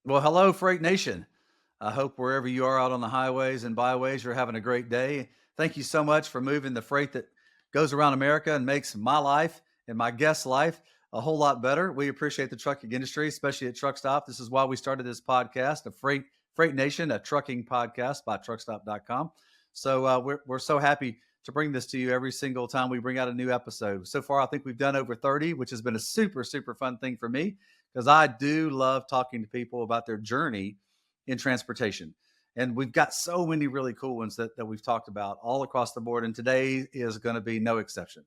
Well, hello, Freight Nation. I hope wherever you are out on the highways and byways, you're having a great day. Thank you so much for moving the freight that goes around America and makes my life and my guest's life a whole lot better. We appreciate the trucking industry, especially at Truckstop. This is why we started this podcast, Freight Nation, a trucking podcast by Truckstop.com. So we're so happy to bring this to you every single time we bring out a new episode. So far, I think we've done over 30, which has been a super, super fun thing for me because I do love talking to people about their journey in transportation. And we've got so many really cool ones that we've talked about all across the board. And today is going to be no exception.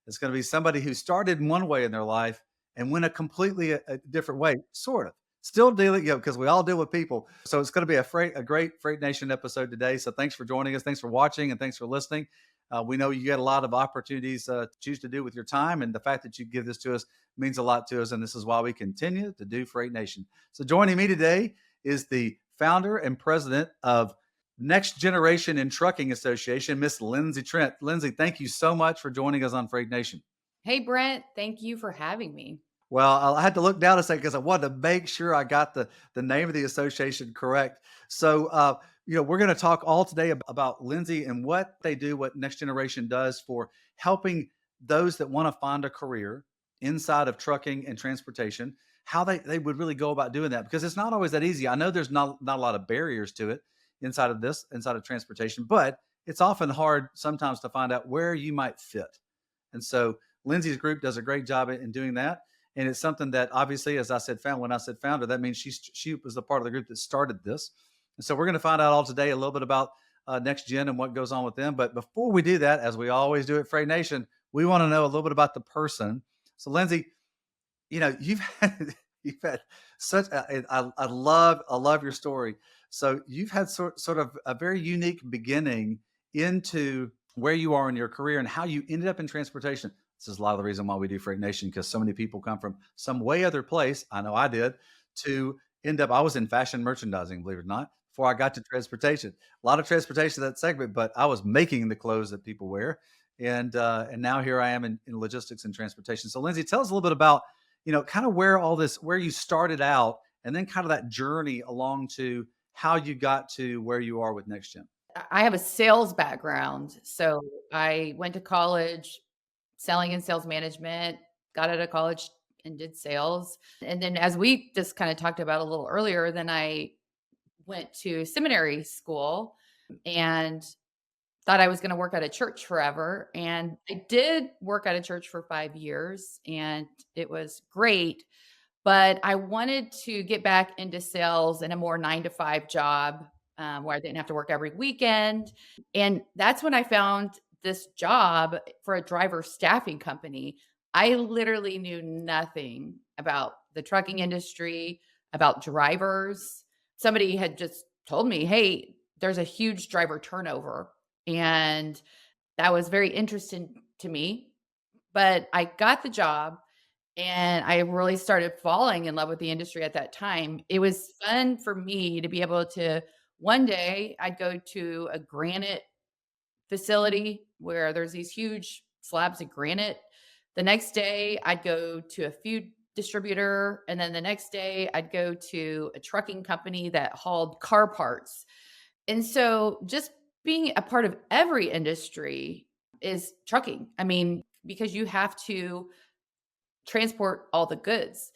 It's going to be somebody who started in one way in their life and went a different way, sort of. Still dealing, because we all deal with people. So it's going to be a great Freight Nation episode today. So thanks for joining us. Thanks for watching and thanks for listening. We know you get a lot of opportunities to choose to do with your time. And the fact that you give this to us means a lot to us. And this is why we continue to do Freight Nation. So joining me today is the founder and president of Next Generation in Trucking Association, Miss Lindsey Trent. Lindsay, thank you so much for joining us on Freight Nation. Hey, Brent, thank you for having me. Well, I had to look down a second because I wanted to make sure I got the name of the association correct. So, we're going to talk all today about Lindsay and what they do, what Next Generation does for helping those that want to find a career inside of trucking and transportation, how they would really go about doing that, because it's not always that easy. I know there's not a lot of barriers to it inside of transportation, but it's often hard sometimes to find out where you might fit. And so Lindsay's group does a great job in doing that. And it's something that obviously, as I said, when I said founder, that means she was the part of the group that started this. And so we're going to find out all today a little bit about Next Gen and what goes on with them. But before we do that, as we always do at Freight Nation, we want to know a little bit about the person. So Lindsay, you've had I love your story. So you've had sort of a very unique beginning into where you are in your career and how you ended up in transportation. This is a lot of the reason why we do Freight Nation, because so many people come from some way other place. I know I did, to end up. I was in fashion merchandising, believe it or not, before I got to transportation. A lot of transportation that segment, but I was making the clothes that people wear, and now here I am in logistics and transportation. So, Lindsay, tell us a little bit about kind of where you started out, and then kind of that journey along to how you got to where you are with Next Gen. I have a sales background. So I went to college selling and sales management, got out of college and did sales. And then, as we just kind of talked about a little earlier, then I went to seminary school and thought I was going to work at a church forever. And I did work at a church for 5 years and it was great. But I wanted to get back into sales in a more 9 to 5 job, where I didn't have to work every weekend. And that's when I found this job for a driver staffing company. I literally knew nothing about the trucking industry, about drivers. Somebody had just told me, hey, there's a huge driver turnover. And that was very interesting to me. But I got the job and I really started falling in love with the industry at that time. It was fun for me to be able to, one day I'd go to a granite facility where there's these huge slabs of granite. The next day I'd go to a food distributor. And then the next day I'd go to a trucking company that hauled car parts. And so just being a part of every industry is trucking. I mean, because you have to transport all the goods.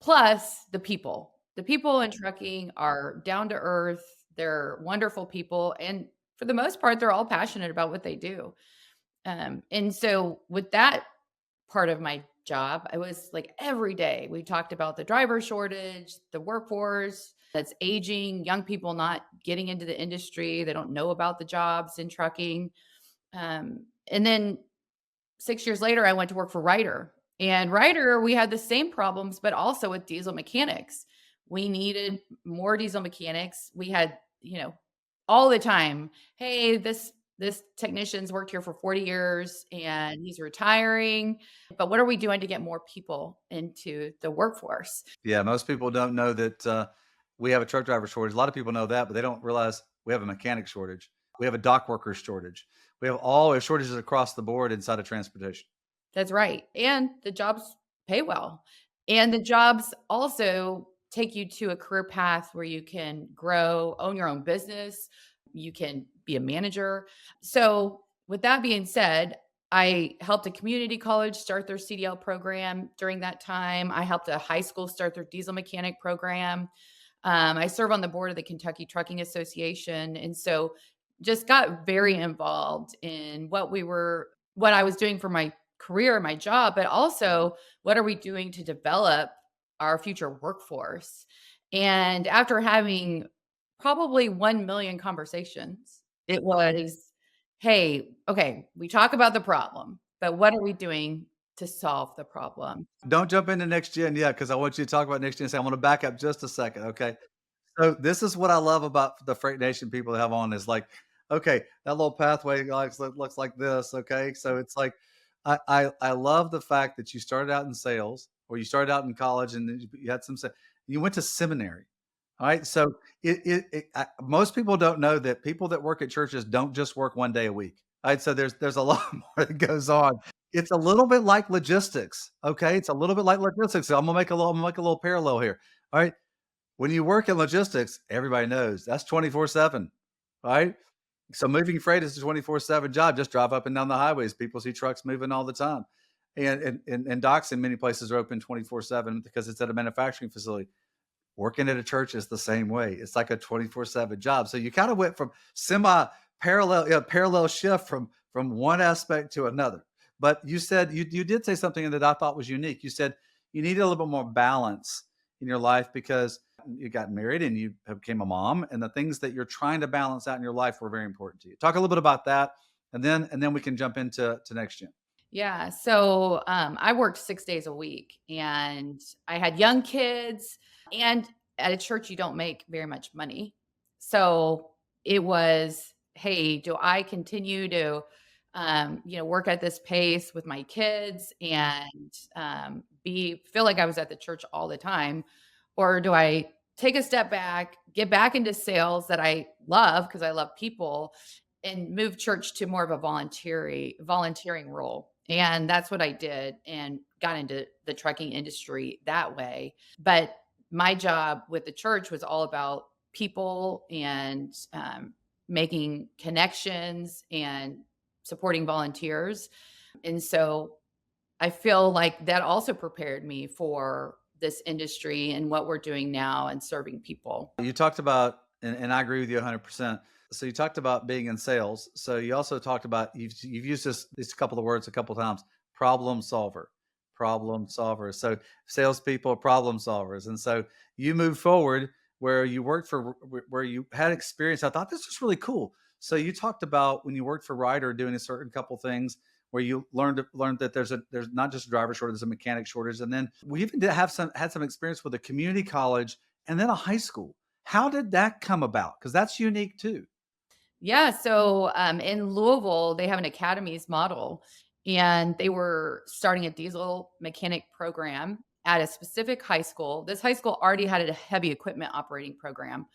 Plus the people. The people in trucking are down to earth. They're wonderful people. And for the most part, they're all passionate about what they do. And so with that part of my job, I was like every day we talked about the driver shortage, the workforce that's aging, young people not getting into the industry. They don't know about the jobs in trucking. And then 6 years later, I went to work for Ryder. And Ryder, we had the same problems, but also with diesel mechanics. We needed more diesel mechanics. We had, all the time, hey, this technician's worked here for 40 years and he's retiring. But what are we doing to get more people into the workforce? Yeah, most people don't know that we have a truck driver shortage. A lot of people know that, but they don't realize we have a mechanic shortage. We have a dock worker shortage. We have shortages across the board inside of transportation. That's right. And the jobs pay well. And the jobs also take you to a career path where you can grow, own your own business, you can be a manager. So, with that being said, I helped a community college start their CDL program during that time. I helped a high school start their diesel mechanic program. I serve on the board of the Kentucky Trucking Association. And so just got very involved in what I was doing for my career and my job, but also what are we doing to develop our future workforce? And after having probably 1 million conversations, it was, hey, okay, we talk about the problem, but what are we doing to solve the problem? Don't jump into next gen yet, because I want you to talk about next gen. So I want to back up just a second. Okay. So this is what I love about the Freight Nation people that have on is like, okay, that little pathway looks like this. Okay. So it's like, I love the fact that you started out in sales or you started out in college and then you had you went to seminary. All right. So most people don't know that people that work at churches don't just work 1 day a week. All right. So there's a lot more that goes on. It's a little bit like logistics. Okay. It's a little bit like logistics. So I'm gonna make a little parallel here. All right, when you work in logistics, everybody knows that's 24/7, right? So moving freight is a 24/7 job. Just drive up and down the highways. People see trucks moving all the time. And docks in many places are open 24/7 because it's at a manufacturing facility. Working at a church is the same way. It's like a 24/7 job. So you kind of went from parallel shift from one aspect to another. But you said you did say something that I thought was unique. You said you needed a little bit more balance in your life because you got married and you became a mom, and the things that you're trying to balance out in your life were very important to you. Talk a little bit about that, and then we can jump into next gen. Yeah. So I worked 6 days a week and I had young kids. And at a church, you don't make very much money. So it was, hey, do I continue to, work at this pace with my kids and feel like I was at the church all the time? Or do I take a step back, get back into sales that I love because I love people and move church to more of a volunteering role. And that's what I did and got into the trucking industry that way. But my job with the church was all about people and making connections and supporting volunteers. And so I feel like that also prepared me for this industry and what we're doing now and serving people. You talked about, and I agree with you 100%. So you talked about being in sales. So you also talked about you've used these couple of words a couple of times: problem solver. So salespeople are problem solvers, and so you moved forward where you worked where you had experience. I thought this was really cool. So you talked about when you worked for Ryder doing a certain couple things where you learned that there's not just a driver shortage, there's a mechanic shortage, and then we even did have had some experience with a community college and then a high school. How did that come about? Because that's unique too. Yeah, so, in Louisville, they have an academies model, and they were starting a diesel mechanic program at a specific high school. This high school already had a heavy equipment operating program.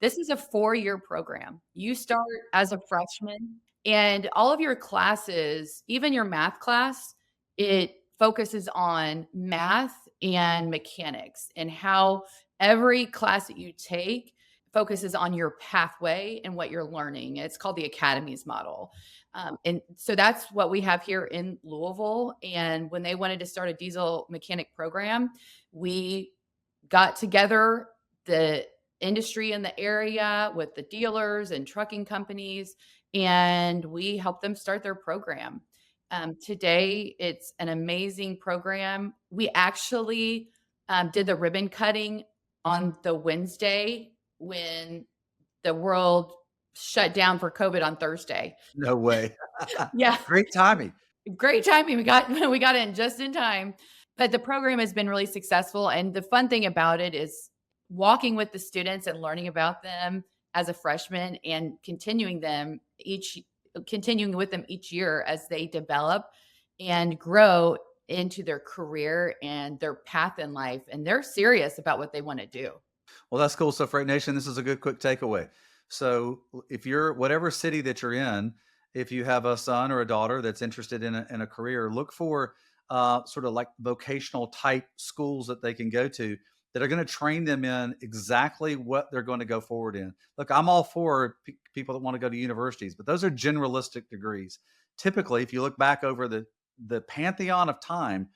This is a 4-year program. You start as a freshman, and all of your classes, even your math class, it focuses on math and mechanics and how every class that you take focuses on your pathway and what you're learning. It's called the academies model. And so that's what we have here in Louisville. And when they wanted to start a diesel mechanic program, we got together the industry in the area with the dealers and trucking companies, and we helped them start their program. Today, it's an amazing program. We actually did the ribbon cutting on the Wednesday when the world shut down for COVID on Thursday. No way. Yeah, Great timing. great timing. We got we got in just in time. But the program has been really successful, and the fun thing about it is walking with the students and learning about them as a freshman and continuing with them each year as they develop and grow into their career and their path in life, and they're serious about what they want to do. Well, that's cool. So, Freight Nation, this is a good quick takeaway. So, if you're whatever city that you're in, if you have a son or a daughter that's interested in a career, look for sort of like vocational type schools that they can go to that are going to train them in exactly what they're going to go forward in. Look, I'm all for people that want to go to universities, but those are generalistic degrees. Typically, if you look back over the pantheon of time,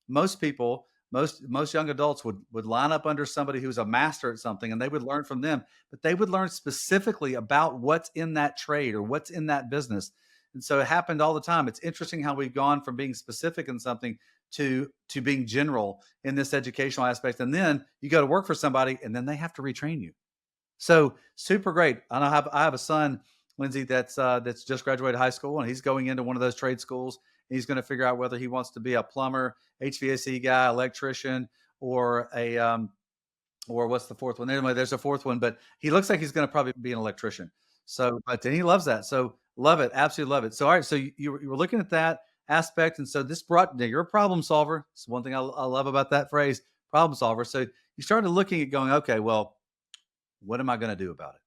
most people, most young adults would line up under somebody who's a master at something, and they would learn from them, but they would learn specifically about what's in that trade or what's in that business. And so it happened all the time. It's interesting how we've gone from being specific in something to being general in this educational aspect. And then you go to work for somebody and then they have to retrain you. So super great. And I have a son, Lindsay, that's just graduated high school, and he's going into one of those trade schools. He's going to figure out whether he wants to be a plumber, HVAC guy, electrician, or a or what's the fourth one? Anyway, there's a fourth one, but he looks like he's going to probably be an electrician. So, but then he loves that. So love it, absolutely love it. So all right, so you were looking at that aspect, and so this brought now you're a problem solver. It's one thing I love about that phrase, problem solver. So you started looking at going, okay, well, what am I going to do about it?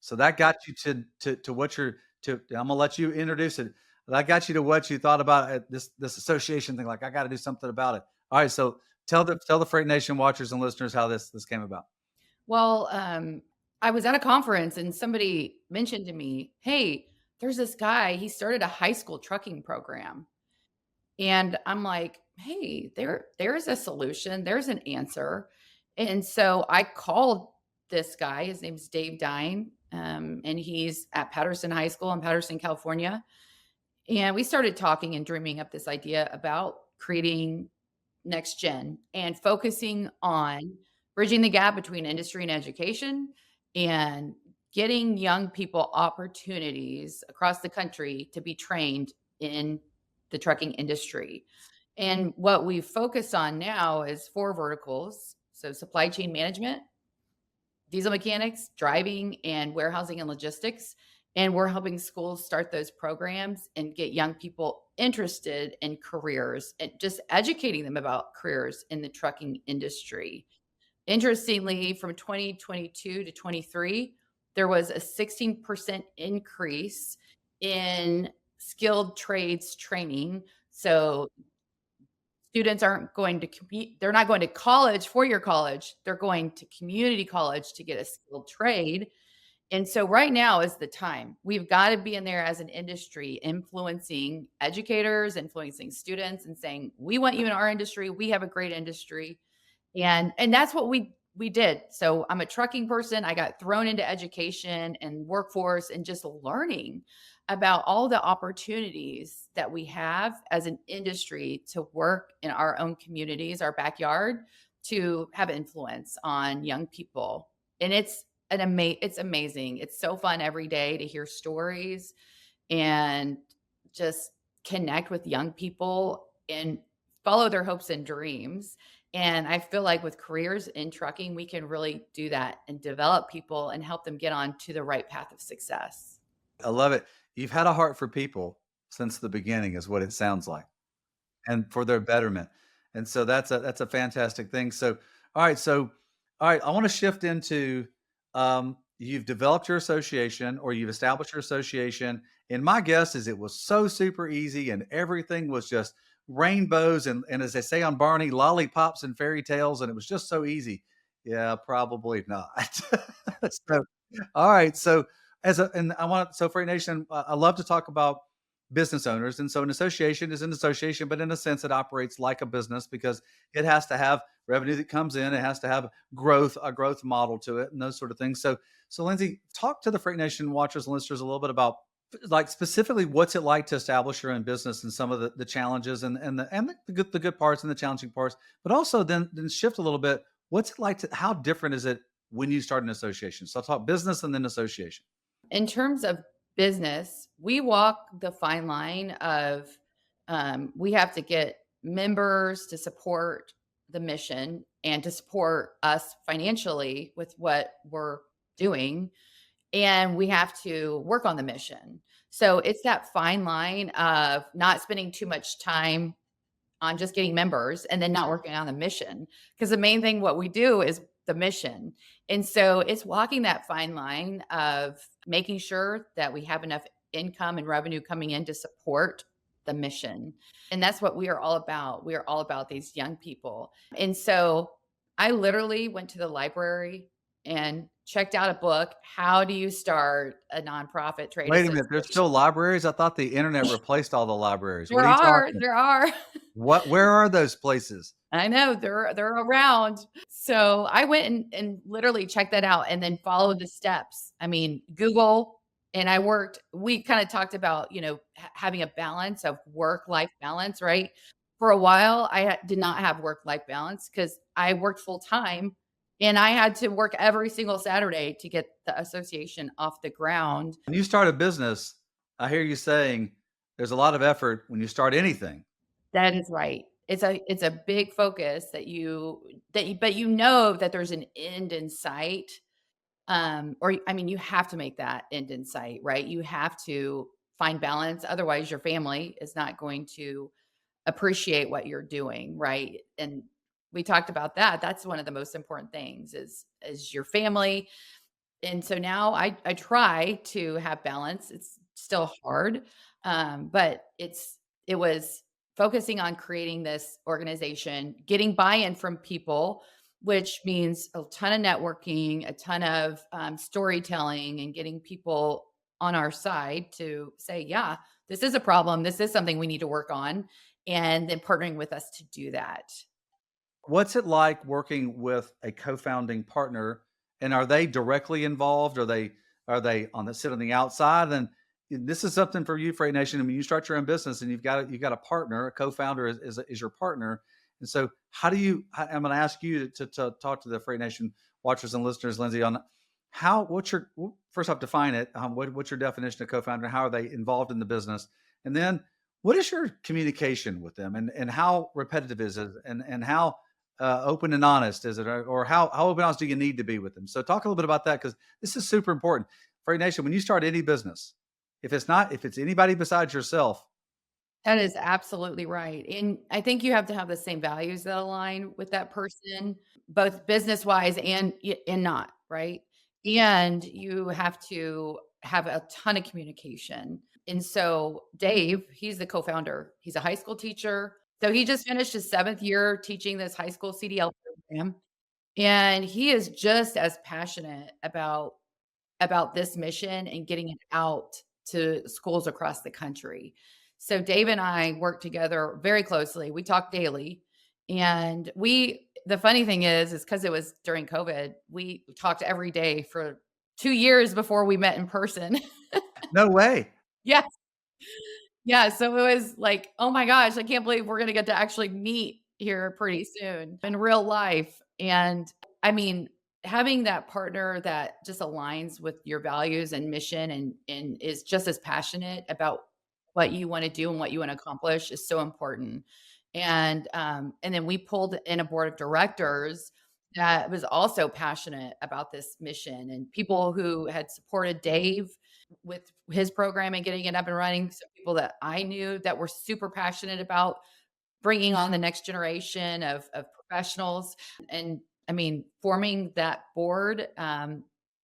So that got you to what you're to. I'm gonna let you introduce it. That got you to what you thought about this association thing. Like I got to do something about it. All right, so tell the Freight Nation watchers and listeners how this came about. Well, I was at a conference and somebody mentioned to me, "Hey, there's this guy. He started a high school trucking program." And I'm like, "Hey, there's a solution. There's an answer." And so I called this guy. His name's Dave Dine, and he's at Patterson High School in Patterson, California. And we started talking and dreaming up this idea about creating next gen and focusing on bridging the gap between industry and education and getting young people opportunities across the country to be trained in the trucking industry. And what we focus on now is four verticals. So supply chain management, diesel mechanics, driving, and warehousing and logistics. And we're helping schools start those programs and get young people interested in careers and just educating them about careers in the trucking industry. Interestingly, from 2022 to 23, there was a 16% increase in skilled trades training. So students aren't going to they're not going to college, four-year college. They're going to community college to get a skilled trade. And so right now is the time. We've got to be in there as an industry influencing educators, influencing students and saying, "We want you in our industry. We have a great industry." And that's what we did. So I'm a trucking person. I got thrown into education and workforce and just learning about all the opportunities that we have as an industry to work in our own communities, our backyard, to have influence on young people. And it's amazing. It's so fun every day to hear stories and just connect with young people and follow their hopes and dreams. And I feel like with careers in trucking, we can really do that and develop people and help them get on to the right path of success. I love it. You've had a heart for people since the beginning, is what it sounds like, and for their betterment. And so that's a fantastic thing. So, all right, so all right, I want to shift into you've developed your association or you've established your association. And my guess is it was so super easy and everything was just rainbows and as they say on Barney, lollipops and fairy tales, and it was just so easy. Yeah, probably not. So, all right. So and I want so Freight Nation, I love to talk about business owners. And so an association is an association, but in a sense, it operates like a business because it has to have revenue that comes in. It has to have growth, a growth model to it, and those sort of things. So Lindsay, talk to the Freight Nation watchers and listeners a little bit about like specifically what's it like to establish your own business and some of the challenges and the good parts and the challenging parts, but also then shift a little bit. What's it like to how different is it when you start an association? So I'll talk business and then association. In terms of business, we walk the fine line of we have to get members to support the mission and to support us financially with what we're doing. And we have to work on the mission. So it's that fine line of not spending too much time on just getting members and then not working on the mission. Because the main thing, what we do is the mission. And so it's walking that fine line of making sure that we have enough income and revenue coming in to support the mission. And that's what we are all about. We are all about these young people. And so I literally went to the library and checked out a book, How Do You Start a Nonprofit Trade Wait a minute, there's still Association? libraries? I thought the internet replaced all the libraries. What There are you are, talking? there are. Where are those places? I know they're around. So I went and literally checked that out and then followed the steps. I mean, Google and we kind of talked about, having a balance of work-life balance, right? For a while, did not have work-life balance because I worked full time and I had to work every single Saturday to get the association off the ground. When you start a business, I hear you saying there's a lot of effort when you start anything. That is right. It's a big focus but you know that there's an end in sight. Or I mean, you have to make that end in sight, right? You have to find balance. Otherwise, your family is not going to appreciate what you're doing, right? And we talked about that. That's one of the most important things is your family. And so now I try to have balance. It's still hard, but it was focusing on creating this organization, getting buy-in from people, which means a ton of networking, a ton of storytelling, and getting people on our side to say, yeah, this is a problem. This is something we need to work on, and then partnering with us to do that. What's it like working with a co-founding partner, and are they directly involved? Are they on the sit on the outside? And this is something for you, Freight Nation. I mean, you start your own business, and you've got a partner, a co-founder is your partner. And so, I'm going to ask you to talk to the Freight Nation watchers and listeners, Lindsay, on first off, define it. What's your definition of co-founder? How are they involved in the business? And then, what is your communication with them, and how repetitive is it, and how open and honest is it, or how open and honest do you need to be with them? So talk a little bit about that because this is super important. Freight Nation, when you start any business, if it's anybody besides yourself, That is absolutely right, and I think you have to have the same values that align with that person, both business-wise and not, right? And you have to have a ton of communication, and so Dave, he's the co-founder. He's a high school teacher, so he just finished his 7th year teaching this high school CDL program, and he is just as passionate about this mission and getting it out to schools across the country. So Dave and I work together very closely. We talk daily. And the funny thing is because it was during COVID, we talked every day for 2 years before we met in person. no way. Yeah. Yeah, so it was like, "Oh my gosh, I can't believe we're gonna get to actually meet here pretty soon in real life." And I mean, having that partner that just aligns with your values and mission and is just as passionate about what you wanna do and what you wanna accomplish is so important. And then we pulled in a board of directors that was also passionate about this mission and people who had supported Dave with his program and getting it up and running. So people that I knew that were super passionate about bringing on the next generation of professionals. And I mean, forming that board,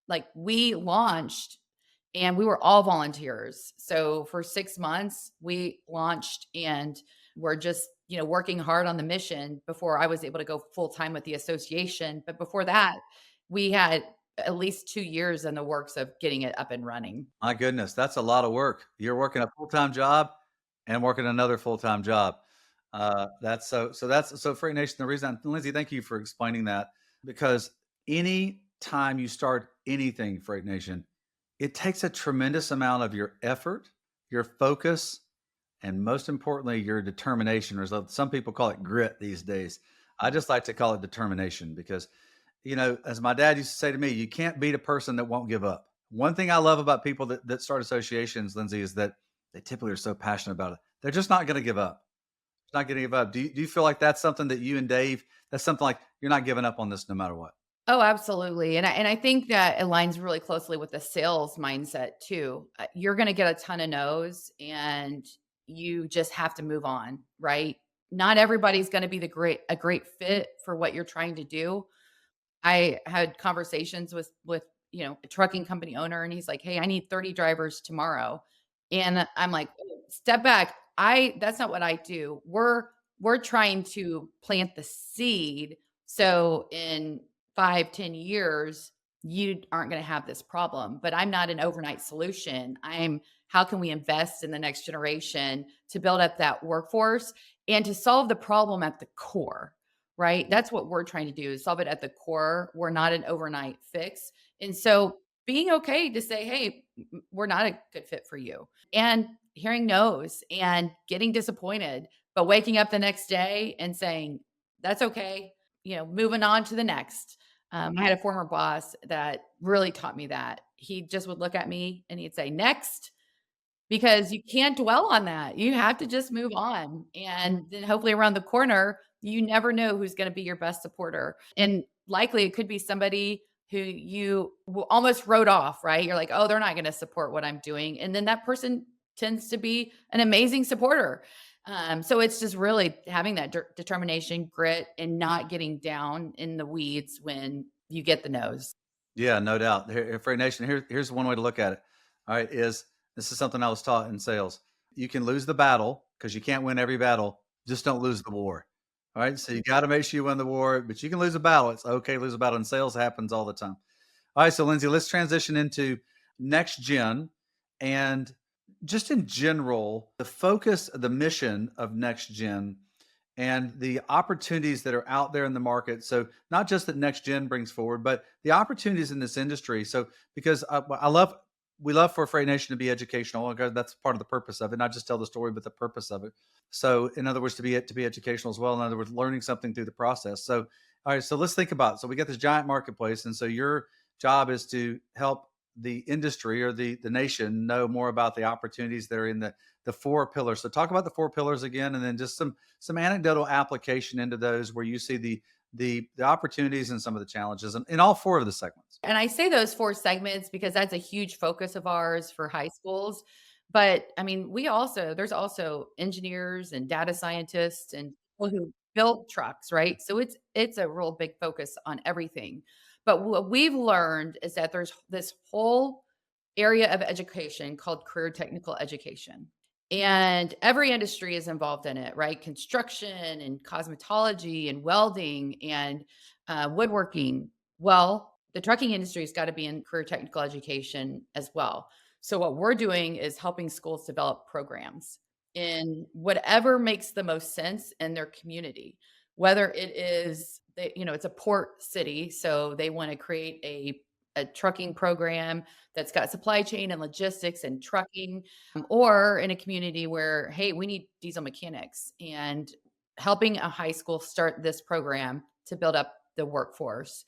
like we launched and we were all volunteers. So for 6 months, we launched and we're just, working hard on the mission before I was able to go full time with the association. But before that, we had at least 2 years in the works of getting it up and running. My goodness, that's a lot of work. You're working a full-time job and working another full-time job. That's so Freight Nation. The reason, Lindsay, thank you for explaining that because any time you start anything, Freight Nation, it takes a tremendous amount of your effort, your focus, and most importantly, your determination, or some people call it grit these days. I just like to call it determination because, as my dad used to say to me, you can't beat a person that won't give up. One thing I love about people that start associations, Lindsay, is that they typically are so passionate about it. They're just not going to give up. It's not going to give up. Do you feel like that's something that you and Dave, that's something like you're not giving up on this no matter what? Oh, absolutely. And I think that aligns really closely with the sales mindset too. You're going to get a ton of no's and you just have to move on, right? Not everybody's going to be a great fit for what you're trying to do. I had conversations with, a trucking company owner and he's like, "Hey, I need 30 drivers tomorrow." And I'm like, "Oh, step back. That's not what I do. We're trying to plant the seed So in 5, 10 years, you aren't going to have this problem. But I'm not an overnight solution. I'm how can we invest in the next generation to build up that workforce and to solve the problem at the core, right? That's what we're trying to do is solve it at the core. We're not an overnight fix. And so being okay to say, hey, we're not a good fit for you. And hearing no's and getting disappointed, but waking up the next day and saying, that's okay, moving on to the next. I had a former boss that really taught me that. He just would look at me and he'd say, next, because you can't dwell on that. You have to just move on. And then hopefully around the corner, you never know who's going to be your best supporter. And likely it could be somebody who you almost wrote off, right? You're like, oh, they're not going to support what I'm doing. And then that person tends to be an amazing supporter. So it's just really having that determination, grit, and not getting down in the weeds when you get the no's. Yeah, no doubt. Freight Nation, here's one way to look at it. All right, is this is something I was taught in sales. You can lose the battle because you can't win every battle. Just don't lose the war. All right, so you got to make sure you win the war, but you can lose a battle. It's okay to lose a battle, and sales happens all the time. All right, so Lindsay, let's transition into next gen and just in general, the focus, the mission of next gen and the opportunities that are out there in the market. So not just that next gen brings forward, but the opportunities in this industry. So because we love for Freight Nation to be educational. Okay, that's part of the purpose of it, not just tell the story, but the purpose of it. So in other words, to be educational as well. In other words, learning something through the process. So all right, so let's think about it. So we got this giant marketplace, and so your job is to help the industry or the nation know more about the opportunities that are in the four pillars. So talk about the four pillars again, and then just some anecdotal application into those where you see the opportunities and some of the challenges in all four of the segments. And I say those 4 segments because that's a huge focus of ours for high schools. But I mean, there's also engineers and data scientists and people who build trucks, right? So it's a real big focus on everything. But what we've learned is that there's this whole area of education called career technical education. And every industry is involved in it, right? Construction and cosmetology and welding and woodworking. Well, the trucking industry has got to be in career technical education as well. So, what we're doing is helping schools develop programs in whatever makes the most sense in their community, whether it is, it's a port city. So, they want to create a trucking program that's got supply chain and logistics and trucking, or in a community where, hey, we need diesel mechanics and helping a high school start this program to build up the workforce.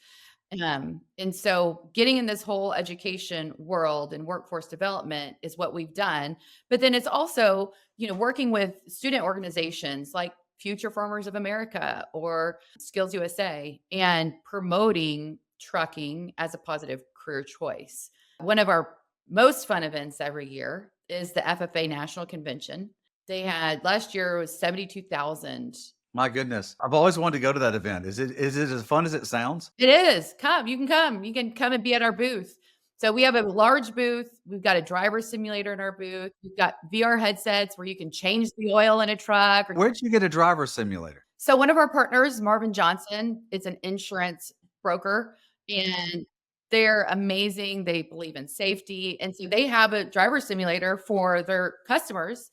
And so getting in this whole education world and workforce development is what we've done. But then it's also, working with student organizations like Future Farmers of America or Skills USA and promoting trucking as a positive career choice. One of our most fun events every year is the FFA National Convention. They had last year was 72,000. My goodness, I've always wanted to go to that event. Is it as fun as it sounds? It is. Come. You can come. You can come and be at our booth. So we have a large booth. We've got a driver simulator in our booth. We've got VR headsets where you can change the oil in a truck. Where'd you get a driver simulator? So one of our partners, Marvin Johnson, is an insurance broker and they're amazing. They believe in safety. And so they have a driver simulator for their customers.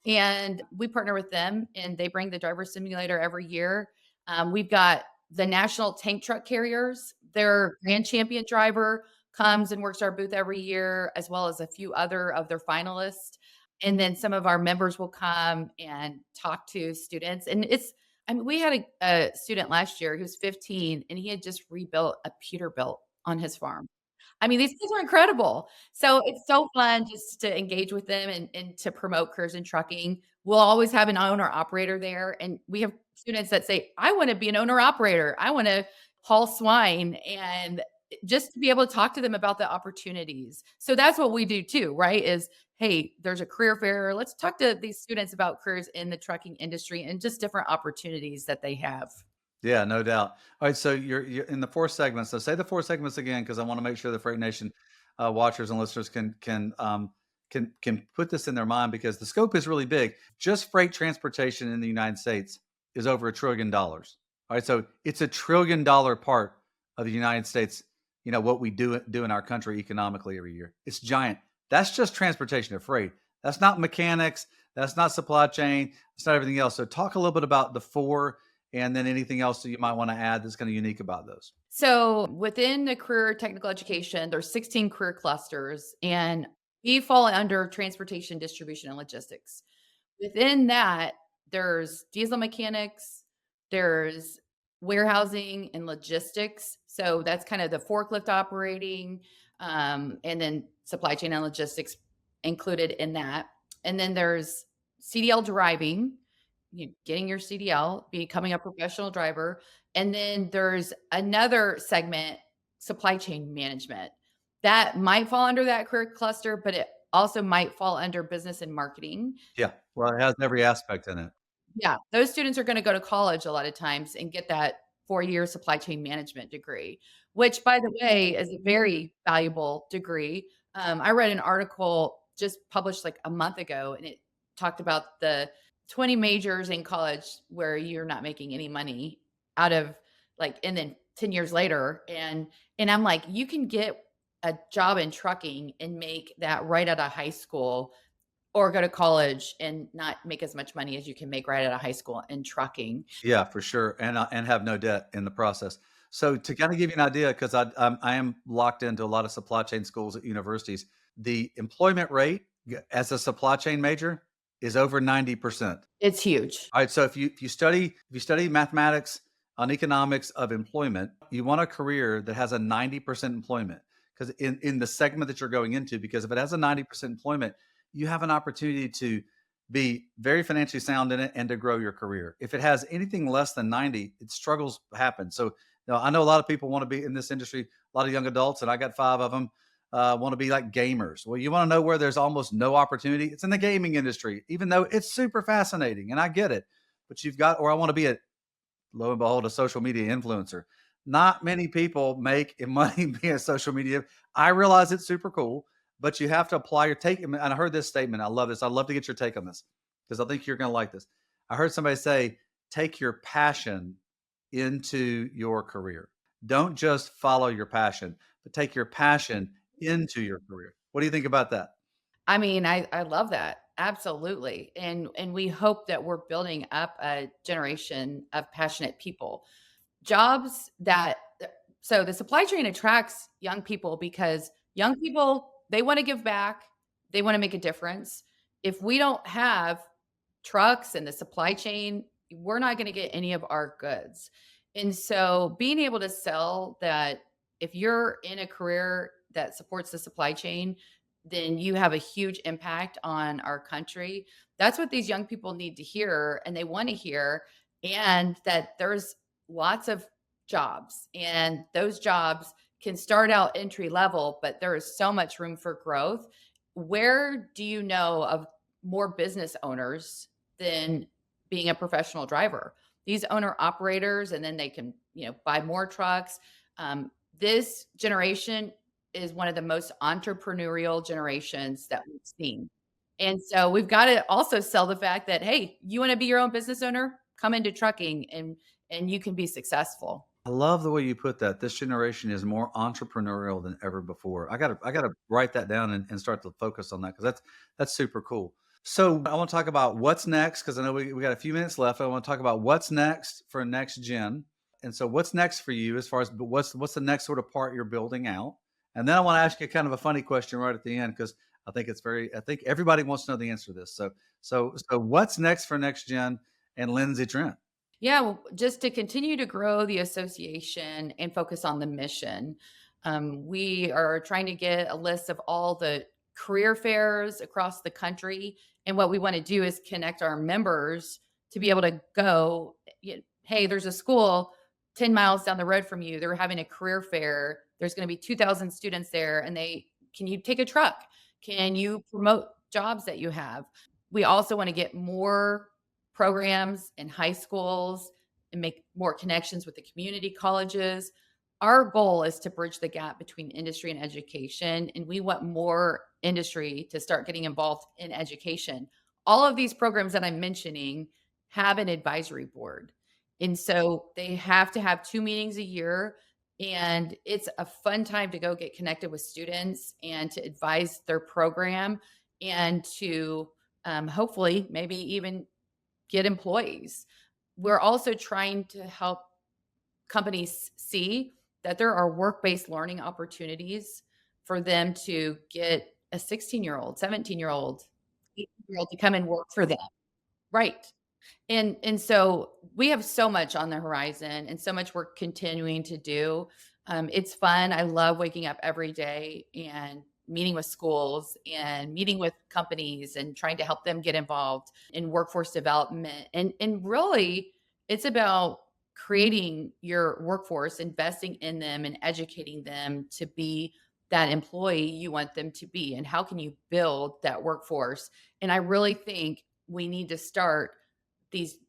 And we partner with them and they bring the driver simulator every year. We've got the national tank truck carriers. Their grand champion driver comes and works our booth every year, as well as a few other of their finalists. And then some of our members will come and talk to students. And we had a student last year who's 15 and he had just rebuilt a Peterbilt on his farm. I mean, these kids are incredible. So it's so fun just to engage with them and to promote careers in trucking. We'll always have an owner operator there. And we have students that say, I want to be an owner operator. I want to haul swine. And just to be able to talk to them about the opportunities. So that's what we do too, right? Is, hey, there's a career fair. Let's talk to these students about careers in the trucking industry and just different opportunities that they have. Yeah, no doubt. All right, so you're in the four segments. So say the four segments again, because I want to make sure the Freight Nation watchers and listeners can put this in their mind because the scope is really big. Just freight transportation in the United States is over $1 trillion. All right, so it's $1 trillion part of the United States. What we do in our country economically every year. It's giant. That's just transportation or freight. That's not mechanics. That's not supply chain. It's not everything else. So talk a little bit about the four, and then anything else that you might want to add that's kind of unique about those. So within the career technical education, there's 16 career clusters, and we fall under transportation, distribution, and logistics. Within that, there's diesel mechanics, there's warehousing and logistics. So that's kind of the forklift operating, and then supply chain and logistics included in that. And then there's CDL driving, getting your CDL, becoming a professional driver. And then there's another segment, supply chain management. That might fall under that career cluster, but it also might fall under business and marketing. Yeah. Well, it has every aspect in it. Yeah, those students are gonna go to college a lot of times and get that 4-year supply chain management degree, which, by the way, is a very valuable degree. I read an article just published, like, a month ago, and it talked about the 20 majors in college where you're not making any money out of, like, and then 10 years later, and I'm like, "You can get a job in trucking and make that right out of high school or go to college and not make as much money as you can make right out of high school in trucking." Yeah, for sure, and have no debt in the process. So to kind of give you an idea, because I am locked into a lot of supply chain schools at universities, the employment rate as a supply chain major is over 90%. It's huge. All right, so if you study mathematics on economics of employment, you want a career that has a 90% employment, because in the segment that you're going into, because if it has a 90% employment, you have an opportunity to be very financially sound in it and to grow your career. If it has anything less than 90, it struggles happen. So I know a lot of people want to be in this industry, a lot of young adults, and I got five of them. Want to be like gamers. Well, you want to know where there's almost no opportunity? It's in the gaming industry, even though it's super fascinating, and I get it. But or I want to be lo and behold, a social media influencer. Not many people make money being a social media. I realize it's super cool, but you have to apply your take. And I heard this statement. I love this. I'd love to get your take on this because I think you're going to like this. I heard somebody say, take your passion into your career. Don't just follow your passion, but take your passion into your career. What do you think about that? I mean, I love that. Absolutely. And we hope that we're building up a generation of passionate people. Jobs that so the supply chain attracts young people because young people, they wanna give back, they wanna make a difference. If we don't have trucks and the supply chain, we're not gonna get any of our goods. And so being able to sell that, if you're in a career that supports the supply chain, then you have a huge impact on our country. That's what these young people need to hear, and they wanna hear, and that there's lots of jobs, and those jobs can start out entry level, but there is so much room for growth. Where do you know of more business owners than being a professional driver? These owner operators, and then they can, buy more trucks. This generation is one of the most entrepreneurial generations that we've seen. And so we've got to also sell the fact that, hey, you want to be your own business owner? Come into trucking and you can be successful. I love the way you put that. This generation is more entrepreneurial than ever before. I gotta write that down and start to focus on that because that's super cool. So I want to talk about what's next because I know we got a few minutes left. I want to talk about what's next for next gen. And so what's next for you as far as what's the next sort of part you're building out? And then I want to ask you kind of a funny question right at the end because I think everybody wants to know the answer to this. So what's next for next gen and Lindsey Trent? Yeah, well, just to continue to grow the association and focus on the mission. We are trying to get a list of all the career fairs across the country. And what we want to do is connect our members to be able to go, hey, there's a school 10 miles down the road from you. They're having a career fair. There's going to be 2,000 students there. And can you take a truck? Can you promote jobs that you have? We also want to get more programs in high schools and make more connections with the community colleges. Our goal is to bridge the gap between industry and education, and we want more industry to start getting involved in education. All of these programs that I'm mentioning have an advisory board. And so they have to have 2 meetings a year, and it's a fun time to go get connected with students and to advise their program and to, hopefully, maybe even get employees. We're also trying to help companies see that there are work-based learning opportunities for them to get a 16-year-old, 17-year-old, 18-year-old to come and work for them. Right. And so we have so much on the horizon and so much we're continuing to do. It's fun. I love waking up every day and meeting with schools and meeting with companies and trying to help them get involved in workforce development. And really, it's about creating your workforce, investing in them and educating them to be that employee you want them to be. And how can you build that workforce? And I really think we need to start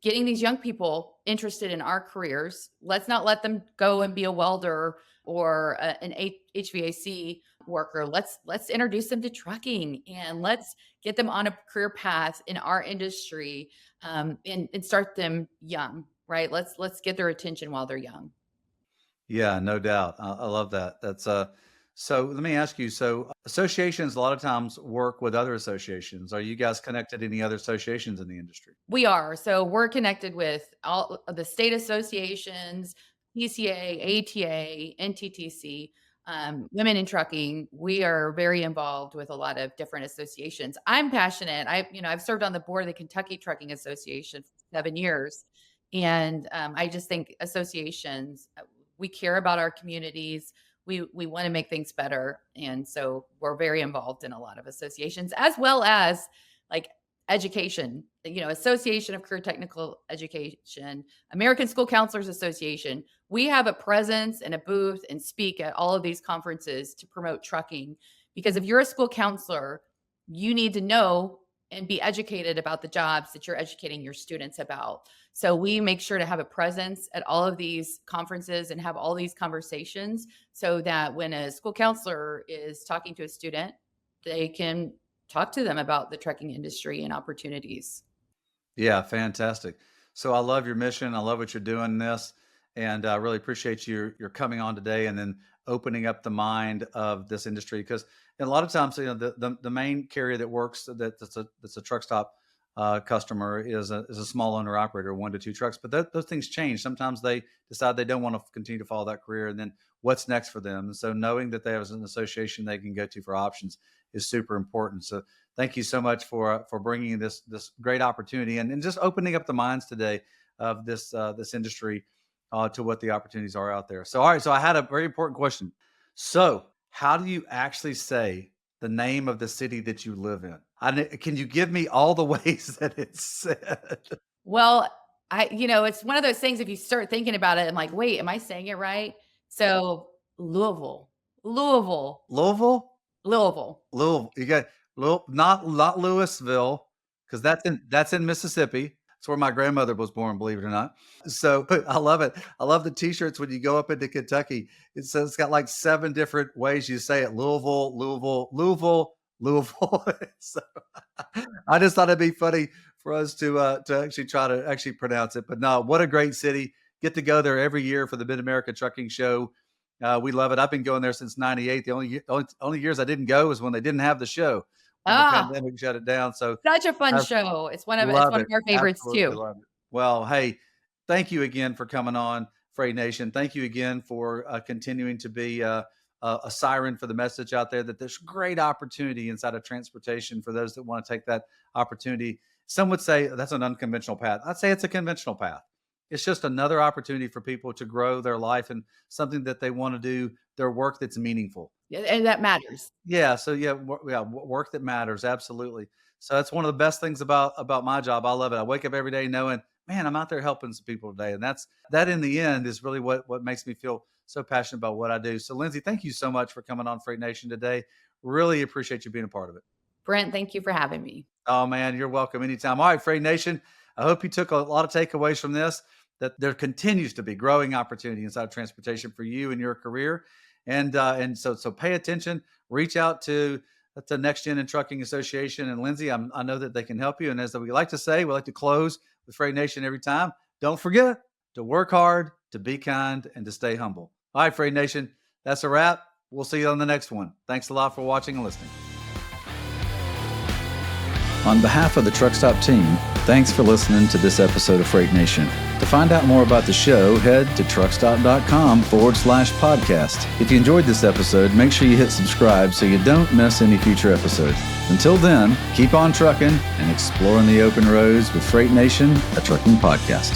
getting these young people interested in our careers. Let's not let them go and be a welder or an HVAC worker. Let's introduce them to trucking and let's get them on a career path in our industry, and start them young. Right? Let's get their attention while they're young. Yeah, no doubt. I love that. That's so let me ask you, so associations a lot of times work with other associations. Are you guys connected to any other associations in the industry? We are. So we're connected with all of the state associations, PCA, ATA, NTTC, Women in Trucking. We are very involved with a lot of different associations. I'm passionate. I've served on the board of the Kentucky Trucking Association for 7 years. And I just think associations, we care about our communities. We want to make things better. And so we're very involved in a lot of associations, as well as like education, Association of Career Technical Education, American School Counselors Association. We have a presence and a booth and speak at all of these conferences to promote trucking. Because if you're a school counselor, you need to know and be educated about the jobs that you're educating your students about. So we make sure to have a presence at all of these conferences and have all these conversations so that when a school counselor is talking to a student, they can talk to them about the trucking industry and opportunities. Yeah, fantastic. So I love your mission. I love what you're doing in this, and I really appreciate your coming on today and then opening up the mind of this industry because a lot of times the main carrier that works that's a truck stop customer is a small owner operator, 1 to 2 trucks. But those things change. Sometimes they decide they don't want to continue to follow that career, and then what's next for them. And so knowing that they have an association they can go to for options is super important. So thank you so much for bringing this great opportunity and just opening up the minds today of this industry to what the opportunities are out there. So all right, so I had a very important question. So how do you actually say the name of the city that you live in? Can you give me all the ways that it's said? Well, it's one of those things if you start thinking about it, I'm like, wait, am I saying it right? So Louisville, Louisville, Louisville? Louisville. Louisville. You got not Louisville, because that's in Mississippi. It's where my grandmother was born, believe it or not. So I love it. I love the t-shirts when you go up into Kentucky. It says it's got like 7 different ways you say it. Louisville, Louisville, Louisville, Louisville. So I just thought it'd be funny for us to actually try to actually pronounce it. But no, what a great city. Get to go there every year for the Mid America Trucking Show. We love it. I've been going there since '98. The only years I didn't go was when they didn't have the show, when the Ah, pandemic shut it down. So such a fun I show. It's love one of it. our favorites Absolutely too. love it. Well, hey, thank you again for coming on, Freight Nation. Thank you again for continuing to be a siren for the message out there that there's great opportunity inside of transportation for those that want to take that opportunity. Some would say that's an unconventional path. I'd say it's a conventional path. It's just another opportunity for people to grow their life and something that they want to do, their work that's meaningful. Yeah, and that matters. Yeah, so yeah, work that matters, absolutely. So that's one of the best things about my job. I love it. I wake up every day knowing, man, I'm out there helping some people today, and that in the end is really what makes me feel so passionate about what I do. So, Lindsay, thank you so much for coming on Freight Nation today. Really appreciate you being a part of it. Brent, thank you for having me. Oh man, you're welcome anytime. All right, Freight Nation. I hope you took a lot of takeaways from this. That there continues to be growing opportunity inside of transportation for you and your career, and so pay attention. Reach out to the Next Gen and Trucking Association and Lindsay. I know that they can help you. And as we like to say, we like to close with Freight Nation every time. Don't forget, to work hard, to be kind, and to stay humble. All right, Freight Nation, that's a wrap. We'll see you on the next one. Thanks a lot for watching and listening. On behalf of the Truckstop team, thanks for listening to this episode of Freight Nation. To find out more about the show, head to truckstop.com/podcast. If you enjoyed this episode, make sure you hit subscribe so you don't miss any future episodes. Until then, keep on trucking and exploring the open roads with Freight Nation, a trucking podcast.